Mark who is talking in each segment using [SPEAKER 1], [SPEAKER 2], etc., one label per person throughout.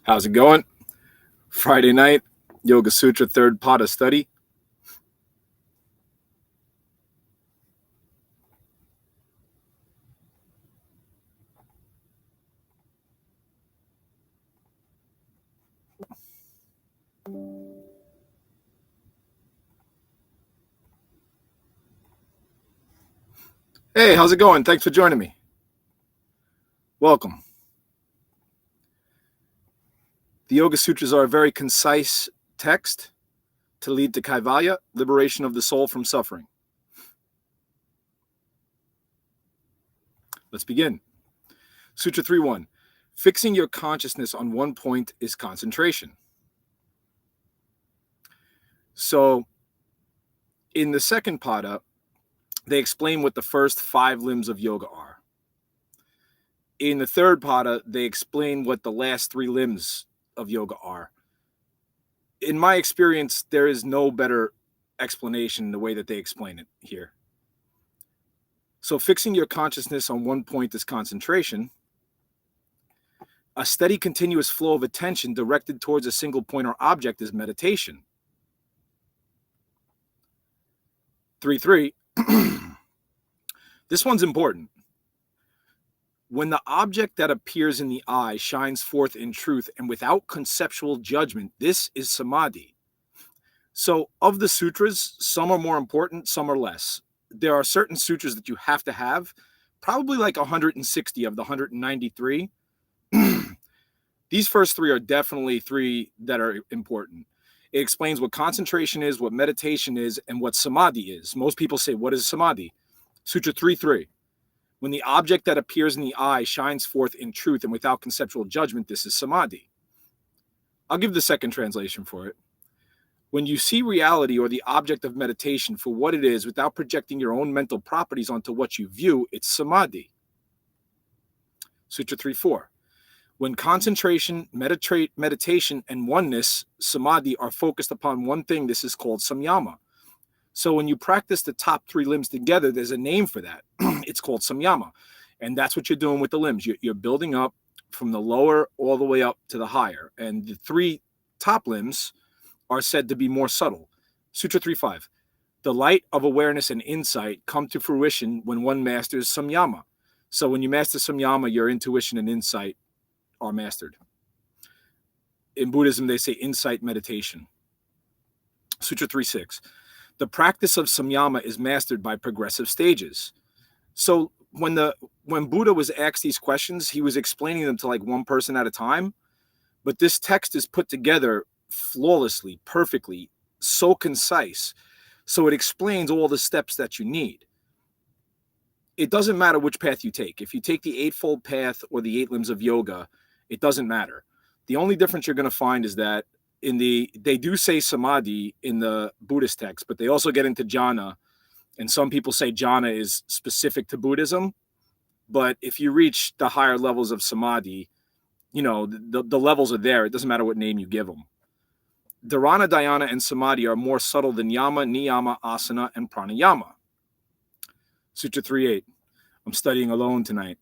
[SPEAKER 1] How's it going? Friday night, Yoga Sutra third pada study. Hey, how's it going? Thanks for joining me. Welcome. The Yoga Sutras are a very concise text to lead to Kaivalya, liberation of the soul from suffering. Let's begin. Sutra 3.1. Fixing your consciousness on one point is concentration. So, in the second pada, they explain what the first 5 limbs of yoga are. In the third pada, they explain what the last 3 limbs of yoga are. In my experience, there is no better explanation the way that they explain it here. So fixing your consciousness on one point is concentration. A steady, continuous flow of attention directed towards a single point or object is meditation. 3.3. This one's important. When the object that appears in the eye shines forth in truth and without conceptual judgment, this is samadhi. So of the sutras, some are more important, some are less. There are certain sutras that you have to have, probably like 160 of the 193. These first 3 are definitely 3 that are important. It explains what concentration is, what meditation is, and what samadhi is. Most people say, what is samadhi? Sutra 3.3. When the object that appears in the eye shines forth in truth and without conceptual judgment, this is samadhi. I'll give the second translation for it. When you see reality or the object of meditation for what it is without projecting your own mental properties onto what you view, it's samadhi. Sutra 3.4. When concentration, meditation, and oneness, samadhi, are focused upon one thing, this is called samyama. So when you practice the top 3 limbs together, there's a name for that. It's called samyama. And that's what you're doing with the limbs. You're building up from the lower all the way up to the higher. And the 3 top limbs are said to be more subtle. Sutra 3.5. The light of awareness and insight come to fruition when one masters samyama. So when you master samyama, your intuition and insight are mastered. In Buddhism, they say insight meditation. Sutra 3.6. The practice of samyama is mastered by progressive stages. So when Buddha was asked these questions, he was explaining them to like one person at a time. But this text is put together flawlessly, perfectly, so concise. So it explains all the steps that you need. It doesn't matter which path you take. If you take the Eightfold Path or the 8 limbs of yoga, it doesn't matter. The only difference you're going to find is that they do say samadhi in the Buddhist text, but they also get into jhana. And some people say jhana is specific to Buddhism. But if you reach the higher levels of samadhi, the levels are there. It doesn't matter what name you give them. Dharana, dhyana, and samadhi are more subtle than yama, niyama, asana, and pranayama. Sutra 3.8. I'm studying alone tonight.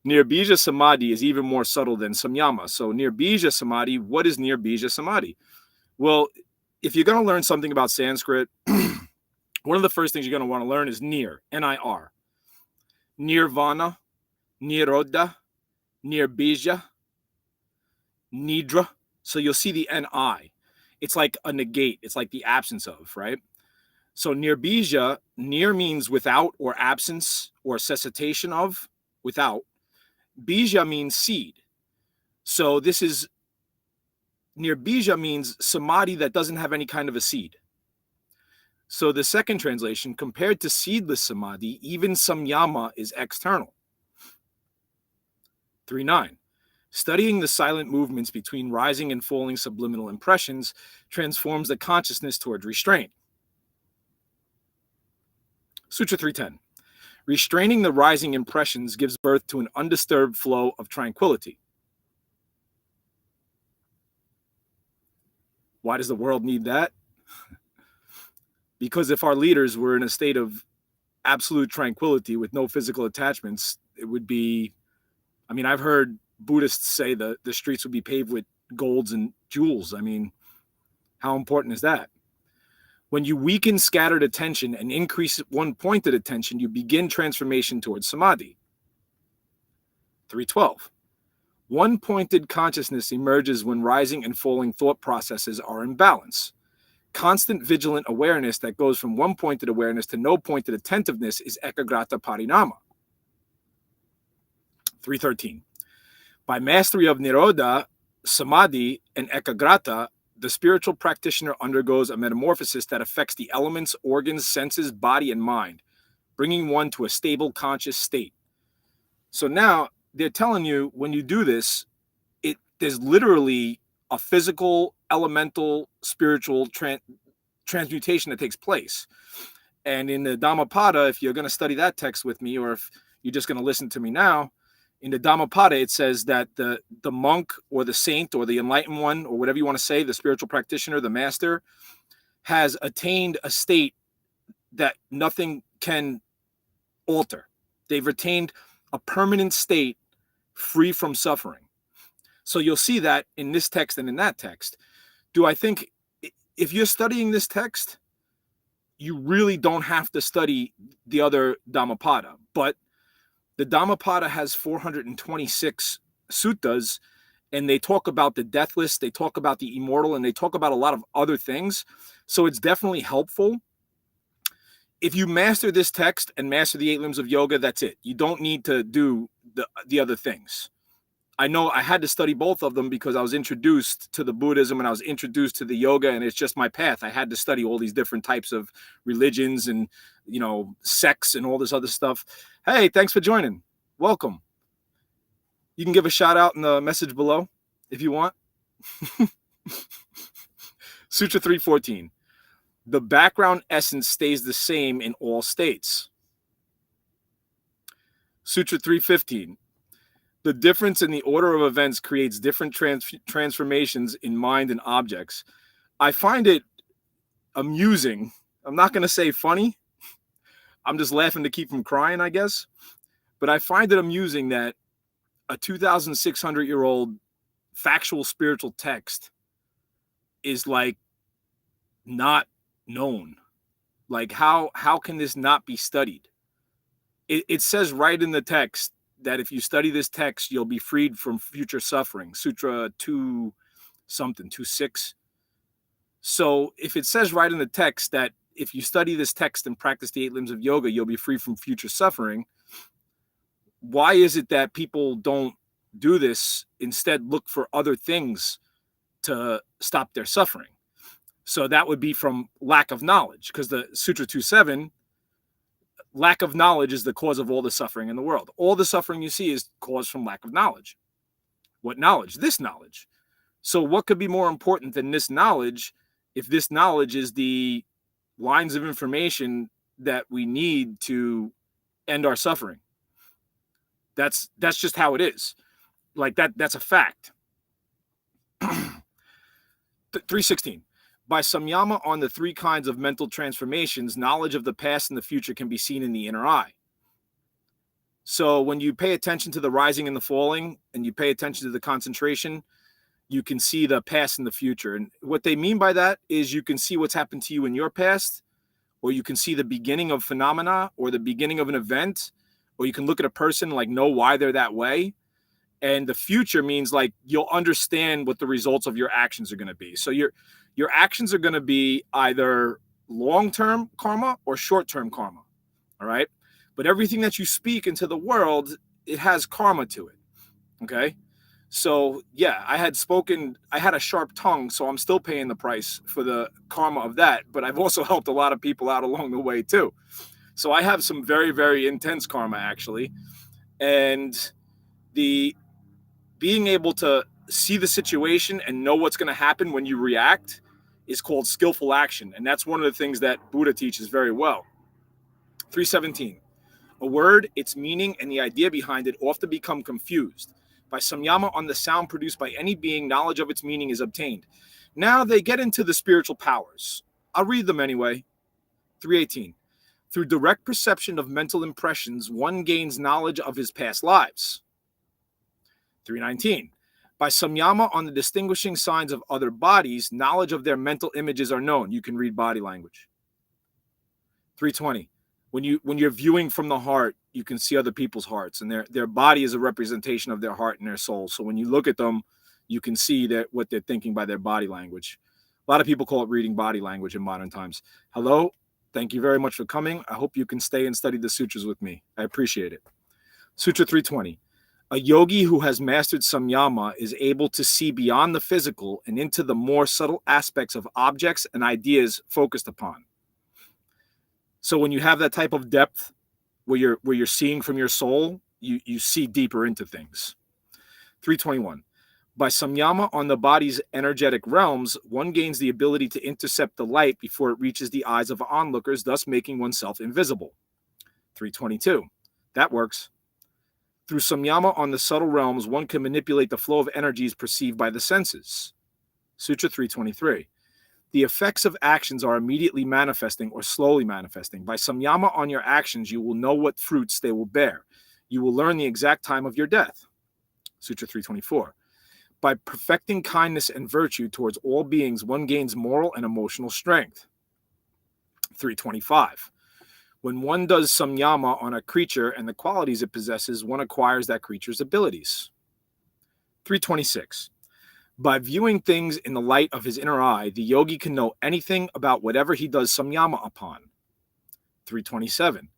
[SPEAKER 1] Nirbija Samadhi is even more subtle than samyama. So Nirbija Samadhi, what is Nirbija Samadhi? Well, if you're going to learn something about Sanskrit, one of the first things you're going to want to learn is nir, N-I-R. Nirvana, Nirodha, Nirbija, Nidra. So you'll see the N-I. It's like a negate. It's like the absence of, right? So Nirbija, nir means without or absence or cessation of, without. Bija means seed. So this is Nirbija means samadhi that doesn't have any kind of a seed. So the second translation, compared to seedless samadhi, even samyama is external. 3.9. Studying the silent movements between rising and falling subliminal impressions transforms the consciousness toward restraint. Sutra 3.10. Restraining the rising impressions gives birth to an undisturbed flow of tranquility. Why does the world need that? Because if our leaders were in a state of absolute tranquility with no physical attachments, it would be, I've heard Buddhists say the streets would be paved with golds and jewels. I mean, how important is that? When you weaken scattered attention and increase one-pointed attention, you begin transformation towards samadhi. 312. One-pointed consciousness emerges when rising and falling thought processes are in balance. Constant vigilant awareness that goes from one-pointed awareness to no-pointed attentiveness is ekagrata parinama. 313. By mastery of nirodha, samadhi, and ekagrata, the spiritual practitioner undergoes a metamorphosis that affects the elements, organs, senses, body, and mind, bringing one to a stable conscious state. So now they're telling you when you do this, there's literally a physical, elemental, spiritual transmutation that takes place. And in the Dhammapada, if you're going to study that text with me, or if you're just going to listen to me now, in the Dhammapada, it says that the monk or the saint or the enlightened one, or whatever you want to say, the spiritual practitioner, the master, has attained a state that nothing can alter. They've retained a permanent state free from suffering. So you'll see that in this text and in that text. Do I think if you're studying this text, you really don't have to study the other Dhammapada, but the Dhammapada has 426 suttas, and they talk about the deathless, they talk about the immortal, and they talk about a lot of other things. So it's definitely helpful. If you master this text and master the 8 limbs of yoga, that's it. You don't need to do the other things. I know I had to study both of them because I was introduced to the Buddhism and I was introduced to the yoga, and it's just my path. I had to study all these different types of religions and, sects and all this other stuff. Hey, thanks for joining. Welcome. You can give a shout out in the message below if you want. Sutra 314. The background essence stays the same in all states. Sutra 315. The difference in the order of events creates different transformations in mind and objects. I find it amusing. I'm not going to say funny. I'm just laughing to keep from crying, I guess. But I find it amusing that a 2,600-year-old factual spiritual text is like not known. Like how can this not be studied? It says right in the text that if you study this text, you'll be freed from future suffering. Sutra 2-26. So if it says right in the text that if you study this text and practice the 8 limbs of yoga, you'll be free from future suffering, why is it that people don't do this, instead look for other things to stop their suffering? So that would be from lack of knowledge, because the Sutra 2.7, lack of knowledge is the cause of all the suffering in the world. All the suffering you see is caused from lack of knowledge. What knowledge? This knowledge. So what could be more important than this knowledge if this knowledge is the lines of information that we need to end our suffering? That's just how it is. Like that's a fact. 316. By samyama on the 3 kinds of mental transformations, knowledge of the past and the future can be seen in the inner eye. So when you pay attention to the rising and the falling, and you pay attention to the concentration, you can see the past and the future. And what they mean by that is you can see what's happened to you in your past, or you can see the beginning of phenomena or the beginning of an event, or you can look at a person, like know why they're that way. And the future means like you'll understand what the results of your actions are going to be. So your actions are going to be either long-term karma or short-term karma. All right. But everything that you speak into the world, it has karma to it. Okay. So yeah, I had a sharp tongue, so I'm still paying the price for the karma of that. But I've also helped a lot of people out along the way too. So I have some very, very intense karma actually. And the being able to see the situation and know what's going to happen when you react is called skillful action. And that's one of the things that Buddha teaches very well. 317. A word, its meaning, and the idea behind it often become confused. By samyama on the sound produced by any being, knowledge of its meaning is obtained. Now they get into the spiritual powers. I'll read them anyway. 318. Through direct perception of mental impressions, one gains knowledge of his past lives. 319. By samyama on the distinguishing signs of other bodies, knowledge of their mental images are known. You can read body language. 320. When you're viewing from the heart, you can see other people's hearts, and their body is a representation of their heart and their soul. So when you look at them, you can see that what they're thinking by their body language. A lot of people call it reading body language in modern times. Hello, thank you very much for coming. I hope you can stay and study the sutras with me. I appreciate it. Sutra 320. A yogi who has mastered samyama is able to see beyond the physical and into the more subtle aspects of objects and ideas focused upon. So when you have that type of depth where you're seeing from your soul, you see deeper into things. 321. By samyama on the body's energetic realms, one gains the ability to intercept the light before it reaches the eyes of onlookers, thus making oneself invisible. 322. That works. Through samyama on the subtle realms, one can manipulate the flow of energies perceived by the senses. Sutra 323. The effects of actions are immediately manifesting or slowly manifesting. By samyama on your actions, you will know what fruits they will bear. You will learn the exact time of your death. Sutra 324. By perfecting kindness and virtue towards all beings, one gains moral and emotional strength. 325. When one does samyama on a creature and the qualities it possesses, one acquires that creature's abilities. 326. By viewing things in the light of his inner eye, the yogi can know anything about whatever he does samyama upon. 327.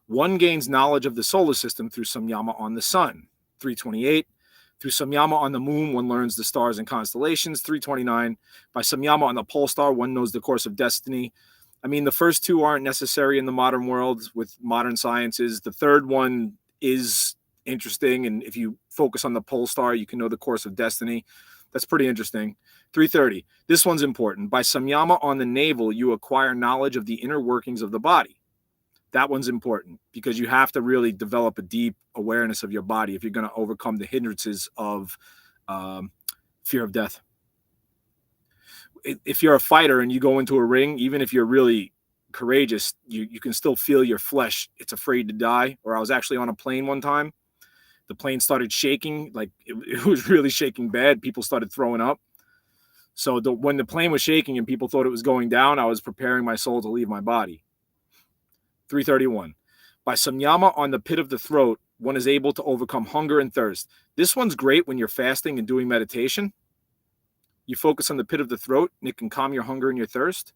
[SPEAKER 1] One gains knowledge of the solar system through samyama on the sun. 328. Through samyama on the moon, one learns the stars and constellations. 329. By samyama on the pole star, one knows the course of destiny. I mean, the first two aren't necessary in the modern world with modern sciences. The third one is interesting, and if you focus on the pole star, you can know the course of destiny. That's pretty interesting. 330. This one's important. By samyama on the navel, you acquire knowledge of the inner workings of the body. That one's important because you have to really develop a deep awareness of your body if you're going to overcome the hindrances of fear of death. If you're a fighter and you go into a ring, even if you're really courageous, you can still feel your flesh. It's afraid to die. Or I was actually on a plane one time. The plane started shaking, like it was really shaking bad. People started throwing up. So when the plane was shaking and people thought it was going down, I was preparing my soul to leave my body. 331. By samyama on the pit of the throat, one is able to overcome hunger and thirst. This one's great when you're fasting and doing meditation. You focus on the pit of the throat, and it can calm your hunger and your thirst.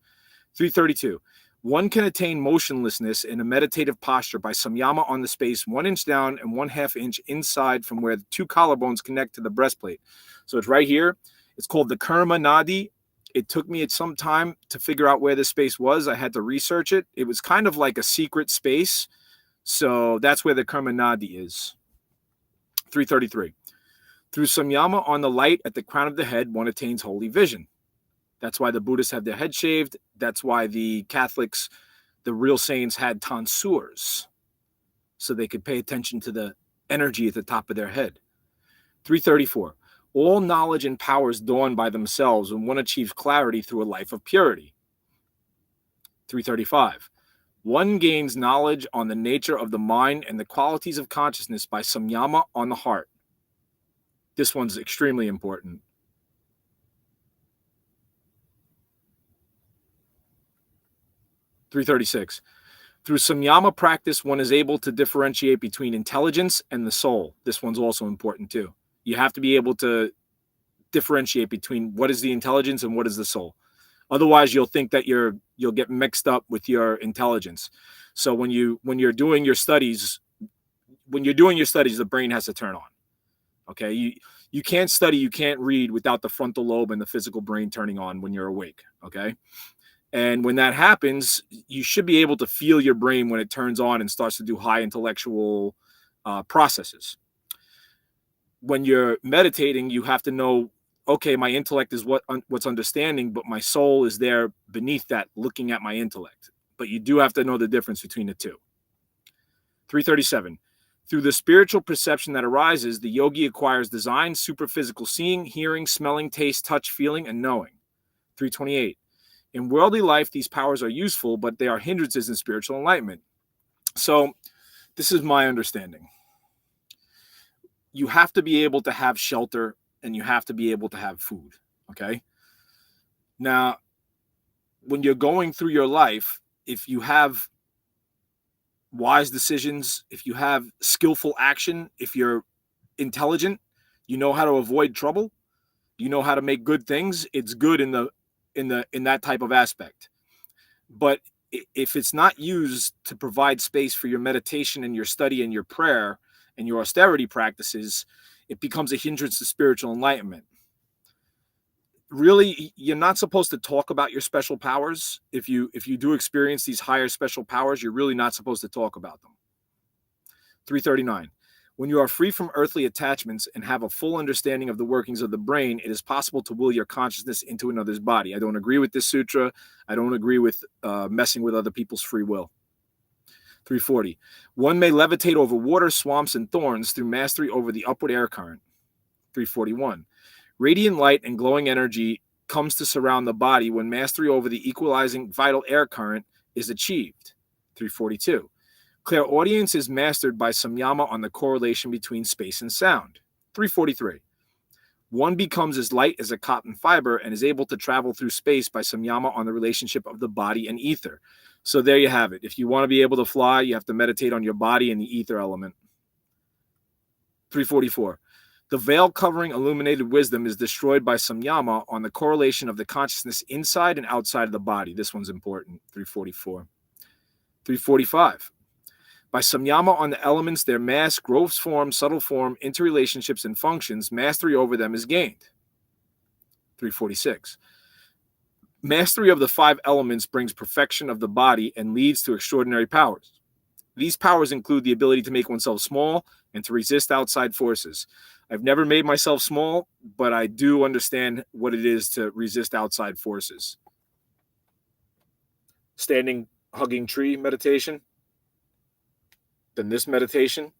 [SPEAKER 1] 332. One can attain motionlessness in a meditative posture by samyama on the space 1 inch down and 1/2 inch inside from where the two collarbones connect to the breastplate. So it's right here. It's called the Karma Nadi. It took me some time to figure out where this space was. I had to research it. It was kind of like a secret space. So that's where the Karma Nadi is. 333. Through samyama on the light at the crown of the head, one attains holy vision. That's why the Buddhists have their head shaved. That's why the Catholics, the real saints, had tonsures, so they could pay attention to the energy at the top of their head. 334. All knowledge and powers dawn by themselves when one achieves clarity through a life of purity. 335. One gains knowledge on the nature of the mind and the qualities of consciousness by samyama on the heart. This one's extremely important. 336. Through samyama practice, one is able to differentiate between intelligence and the soul. This one's also important too. You have to be able to differentiate between what is the intelligence and what is the soul. Otherwise, you'll think that you'll get mixed up with your intelligence. So when you're doing your studies, the brain has to turn on. Okay, you can't study, you can't read without the frontal lobe and the physical brain turning on when you're awake. Okay. And when that happens, you should be able to feel your brain when it turns on and starts to do high intellectual processes. When you're meditating, you have to know, okay, my intellect is what's understanding, but my soul is there beneath that, looking at my intellect. But you do have to know the difference between the two. 337. Through the spiritual perception that arises, the yogi acquires design, superphysical seeing, hearing, smelling, taste, touch, feeling, and knowing. 328. In worldly life, these powers are useful, but they are hindrances in spiritual enlightenment. So this is my understanding. you have to be able to have shelter and you have to be able to have food. Okay. Now, when you're going through your life, if you have wise decisions, if you have skillful action, if you're intelligent, you know how to avoid trouble, you know how to make good things, it's good in that type of aspect. But if it's not used to provide space for your meditation and your study and your prayer and your austerity practices, it becomes a hindrance to spiritual enlightenment. Really, you're not supposed to talk about your special powers. If you do experience these higher special powers, you're really not supposed to talk about them. 339. When you are free from earthly attachments and have a full understanding of the workings of the brain, it is possible to will your consciousness into another's body. I don't agree with this sutra. I don't agree with messing with other people's free will. 340. One may levitate over water, swamps, and thorns through mastery over the upward air current. 341. Radiant light and glowing energy comes to surround the body when mastery over the equalizing vital air current is achieved. 342. Clairaudience is mastered by samyama on the correlation between space and sound. 343. One becomes as light as a cotton fiber and is able to travel through space by samyama on the relationship of the body and ether. So there you have it. If you want to be able to fly, you have to meditate on your body and the ether element. 344. The veil covering illuminated wisdom is destroyed by samyama on the correlation of the consciousness inside and outside of the body. This one's important. 344. 345. By samyama on the elements, their mass, gross form, subtle form, interrelationships, and functions, mastery over them is gained. 346. Mastery of the 5 elements brings perfection of the body and leads to extraordinary powers. These powers include the ability to make oneself small and to resist outside forces. I've never made myself small, but I do understand what it is to resist outside forces. Standing, hugging tree meditation. Then this meditation,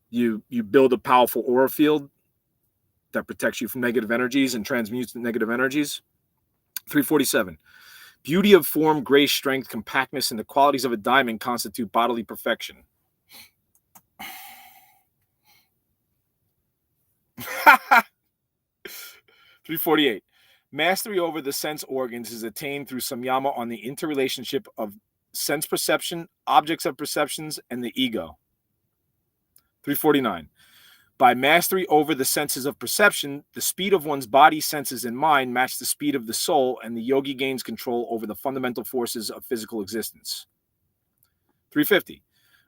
[SPEAKER 1] you build a powerful aura field that protects you from negative energies and transmutes the negative energies. 347. Beauty of form, grace, strength, compactness, and the qualities of a diamond constitute bodily perfection. 348. Mastery over the sense organs is attained through samyama on the interrelationship of sense perception, objects of perceptions, and the ego. 349. By mastery over the senses of perception, the speed of one's body, senses, and mind match the speed of the soul, and the yogi gains control over the fundamental forces of physical existence. 350.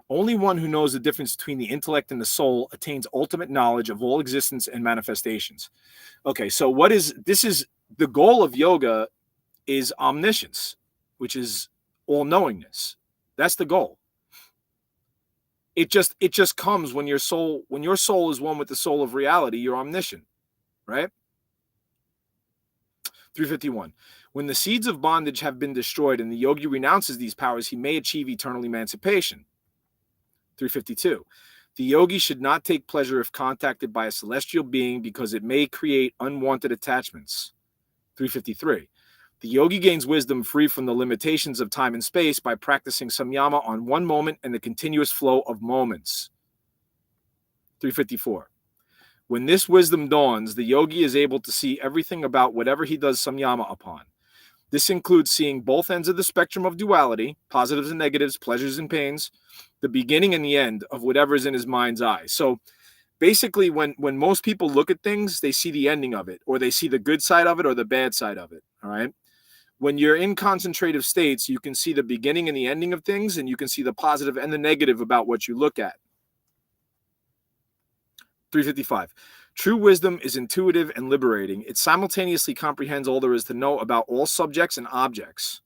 [SPEAKER 1] Only one who knows the difference between the intellect and the soul attains ultimate knowledge of all existence and manifestations. Okay, so this is the goal of yoga is omniscience, which is all-knowingness. That's the goal. It just comes when your soul is one with the soul of reality, you're omniscient, right? 351. When the seeds of bondage have been destroyed and the yogi renounces these powers, he may achieve eternal emancipation. 352. The yogi should not take pleasure if contacted by a celestial being because it may create unwanted attachments. 353. The yogi gains wisdom free from the limitations of time and space by practicing samyama on one moment and the continuous flow of moments. 354. When this wisdom dawns, the yogi is able to see everything about whatever he does samyama upon. This includes seeing both ends of the spectrum of duality, positives and negatives, pleasures and pains, the beginning and the end of whatever is in his mind's eye. So basically, when most people look at things, they see the ending of it, or they see the good side of it or the bad side of it, all right? When you're in concentrative states, you can see the beginning and the ending of things, and you can see the positive and the negative about what you look at. 355. True wisdom is intuitive and liberating. It simultaneously comprehends all there is to know about all subjects and objects.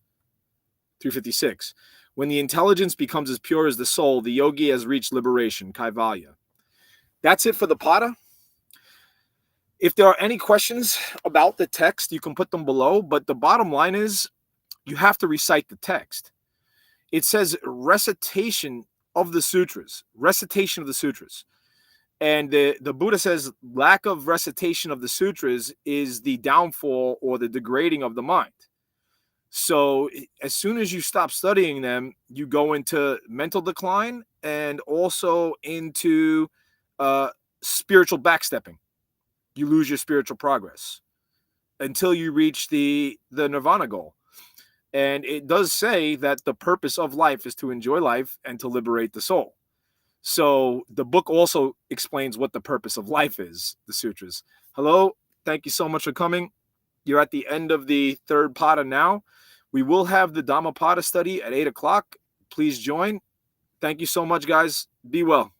[SPEAKER 1] 356. When the intelligence becomes as pure as the soul, the yogi has reached liberation, kaivalya. That's it for the pada. If there are any questions about the text, you can put them below, but the bottom line is you have to recite the text. It says recitation of the sutras, And the Buddha says lack of recitation of the sutras is the downfall or the degrading of the mind. So as soon as you stop studying them, you go into mental decline and also into spiritual backstepping. You lose your spiritual progress until you reach the nirvana goal. And it does say that the purpose of life is to enjoy life and to liberate the soul. So the book also explains what the purpose of life is, the sutras. Hello, thank you so much for coming. You're at the end of the third pada now. We will have the Dhammapada study at 8 o'clock. Please join. Thank you so much, guys. Be well.